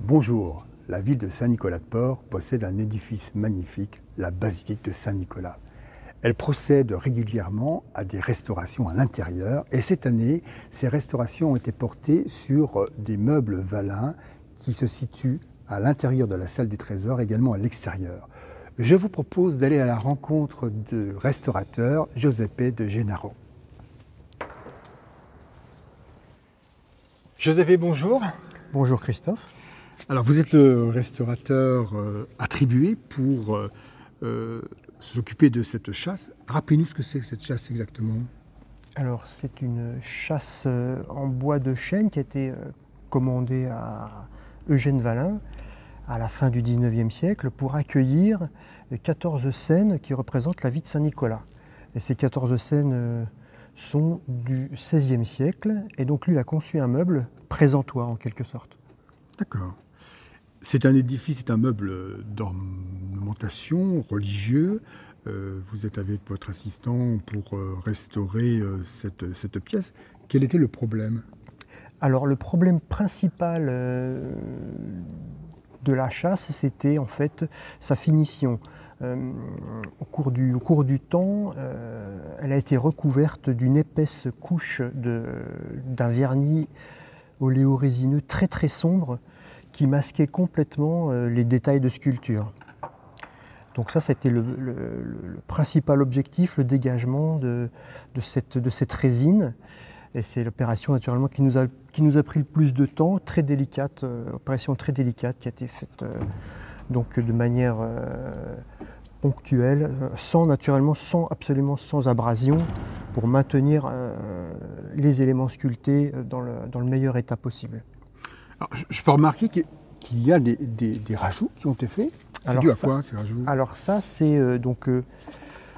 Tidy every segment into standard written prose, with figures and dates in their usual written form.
Bonjour, la ville de Saint-Nicolas-de-Port possède un édifice magnifique, la basilique de Saint-Nicolas. Elle procède régulièrement à des restaurations à l'intérieur et cette année, ces restaurations ont été portées sur des meubles Valin qui se situent à l'intérieur de la salle du Trésor, également à l'extérieur. Je vous propose d'aller à la rencontre du restaurateur Giuseppe de Gennaro. Giuseppe, bonjour. Bonjour Christophe. Alors vous êtes le restaurateur attribué pour s'occuper de cette chasse. Rappelez-nous ce que c'est que cette chasse exactement. Alors c'est une chasse en bois de chêne qui a été commandée à Eugène Valin à la fin du 19e siècle pour accueillir 14 scènes qui représentent la vie de Saint-Nicolas. Et ces 14 scènes sont du XVIe siècle et donc lui il a conçu un meuble présentoir en quelque sorte. D'accord. C'est un édifice, c'est un meuble d'ornementation religieux. Vous êtes avec votre assistant pour restaurer cette pièce. Quel était le problème? Alors le problème principal de la chasse, c'était en fait sa finition. Au cours du temps, elle a été recouverte d'une épaisse couche d'un vernis oléorésineux très très sombre qui masquait complètement les détails de sculpture. Donc ça, c'était le principal objectif, le dégagement de cette résine. Et c'est l'opération naturellement qui nous a pris le plus de temps, très délicate, opération très délicate qui a été faite donc de manière ponctuelle, absolument sans abrasion, pour maintenir les éléments sculptés dans le meilleur état possible. Alors, je peux remarquer qu'il y a des rajouts qui ont été faits. C'est dû à quoi ces rajouts? Alors ça, c'est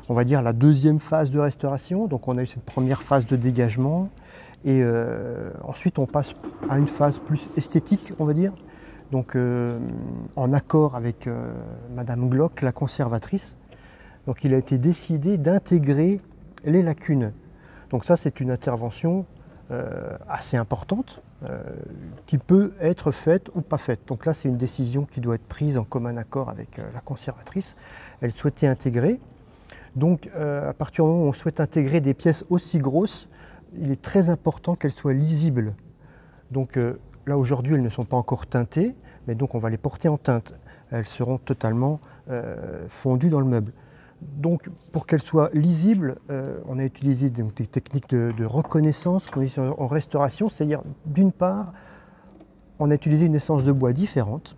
on va dire la deuxième phase de restauration. Donc on a eu cette première phase de dégagement et ensuite on passe à une phase plus esthétique, on va dire. Donc en accord avec Madame Glock, la conservatrice. Donc il a été décidé d'intégrer les lacunes. Donc ça, c'est une intervention assez importante qui peut être faite ou pas faite. Donc là, c'est une décision qui doit être prise en commun accord avec la conservatrice. Elle souhaitait intégrer. Donc à partir du moment où on souhaite intégrer des pièces aussi grosses, il est très important qu'elles soient lisibles. Donc là, aujourd'hui, elles ne sont pas encore teintées, mais donc on va les porter en teinte. Elles seront totalement fondues dans le meuble. Donc, pour qu'elles soient lisibles, on a utilisé des techniques de reconnaissance en restauration, c'est-à-dire, d'une part, on a utilisé une essence de bois différente,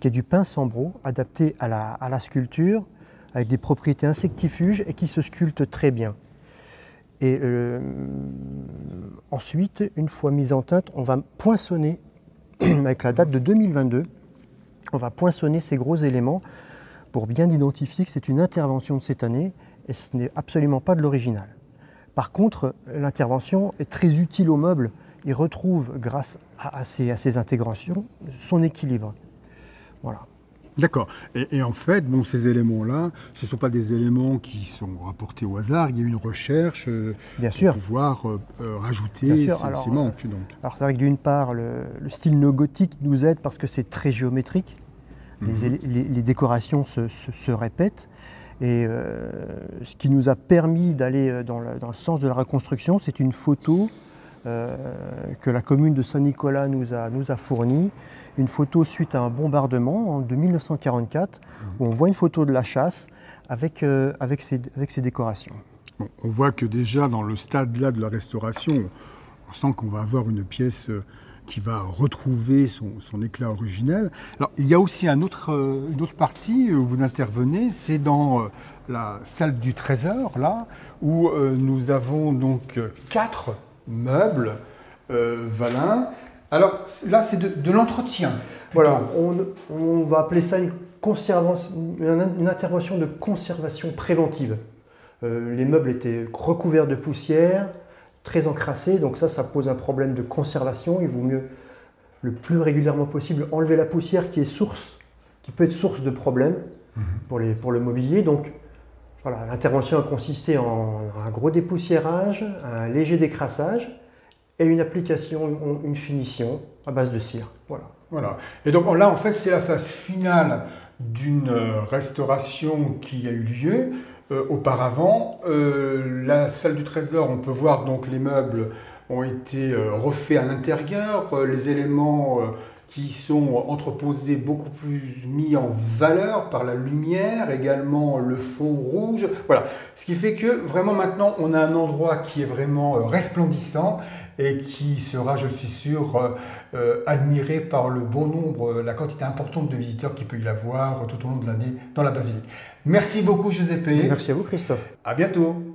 qui est du pin sambro, adapté à la sculpture, avec des propriétés insectifuges et qui se sculpte très bien. Et ensuite, une fois mise en teinte, on va poinçonner, avec la date de 2022, on va poinçonner ces gros éléments pour bien identifier que c'est une intervention de cette année et ce n'est absolument pas de l'original. Par contre, l'intervention est très utile au meuble. Il retrouve, grâce à ces intégrations, son équilibre. Voilà. D'accord. Et en fait, bon, ces éléments-là, ce ne sont pas des éléments qui sont rapportés au hasard. Il y a une recherche pour pouvoir rajouter ces manques. Alors c'est vrai que d'une part, le style néogothique nous aide parce que c'est très géométrique. Les décorations se répètent et ce qui nous a permis d'aller dans le sens de la reconstruction, c'est une photo que la commune de Saint-Nicolas nous a fournie, une photo suite à un bombardement de 1944 où on voit une photo de la chasse avec ces décorations. Bon, on voit que déjà dans le stade là de la restauration, on sent qu'on va avoir une pièce qui va retrouver son éclat originel. Alors, il y a aussi une autre partie où vous intervenez, c'est dans la salle du Trésor, là, où nous avons donc 4 meubles Valin. Alors, là, c'est de l'entretien. Voilà, on va appeler ça une intervention de conservation préventive. Les meubles étaient recouverts de poussière, très encrassé, donc ça pose un problème de conservation. Il vaut mieux le plus régulièrement possible enlever la poussière qui peut être source de problèmes pour le mobilier. Donc voilà, l'intervention a consisté en un gros dépoussiérage, un léger décrassage et une application, une finition à base de cire. Voilà. Voilà. Et donc là, en fait, c'est la phase finale d'une restauration qui a eu lieu. Auparavant, la salle du trésor, on peut voir donc les meubles ont été refaits à l'intérieur, les éléments qui sont entreposés beaucoup plus mis en valeur par la lumière, également le fond rouge. Voilà, ce qui fait que vraiment maintenant on a un endroit qui est vraiment resplendissant et qui sera, je suis sûr, admiré par le bon nombre, la quantité importante de visiteurs qu'il peut y avoir tout au long de l'année dans la basilique. Merci beaucoup Giuseppe. Merci à vous Christophe. À bientôt.